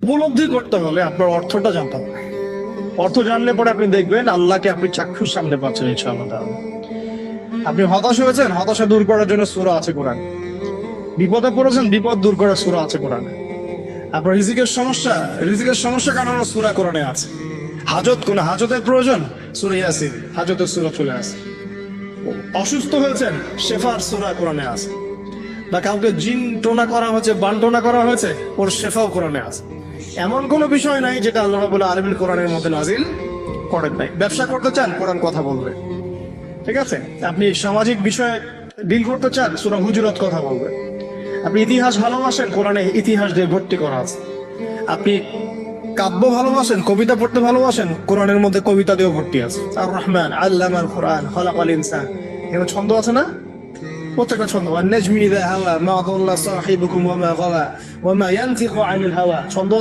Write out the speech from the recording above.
উপলব্ধি করতে হলে আপনার অর্থটা জানতে হবে। অর্থ জানলে পরে আপনি দেখবেন আল্লাহকে আপনি চাক্ষুষ সামনে পাচ্ছেন ইনশাআল্লাহ তাআলা। আপনি হতাশ হয়েছেন, হতাশা দূর করার জন্য সূরা আছে কোরআন। বিপদে পড়েছেন, বিপদ দূর করার সূরা আছে কোরআনে। আপনার রিজিকের সমস্যা কাটানোর সূরা কোরআনে আছে। কোন হাজতের প্রয়োজন, সূরা ইয়াসিন, হাজতের সূরা চলে আসে। অসুস্থ হয়েছেন, শেফার সূরা কোরআনে আছে। বা কাউকে জিন টোনা করা হয়েছে, বানটোনা করা হয়েছে, ওর শেফাও কোরআনে আছে। এমন কোনো বিষয় নাই যেটা আল্লাহ রাব্বুল আলামিন কোরআনের মধ্যে নাজিল করেন নাই। ব্যবসা করতে চান, কোরআন কথা বলবে। ঠিক আছে, আপনি সামাজিক বিষয়ে ডিল করতে চান, সূরা হুজুরাত কথা বলবে। আপনি ইতিহাস ভালোবাসেন, কোরআনে ইতিহাস দিয়ে ভর্তি করা আছে। আপনি কাব্য ভালোবাসেন, কবিতা পড়তে ভালোবাসেন, কোরআনের মধ্যে কবিতা দিয়েও ভর্তি আছে। আর রহমান আল্লামাল কোরআন খালাকাল ইনসান, এখানে ছন্দ আছে না? প্রত্যেকটা ছন্দ। ওয়ান নাজমি ইযা হাওয়া মা দাল্লা সাহিবুকুম ওয়া মা গাওয়া ওয়া মা ইয়ানতিকু আনিল হাওয়া, ছন্দ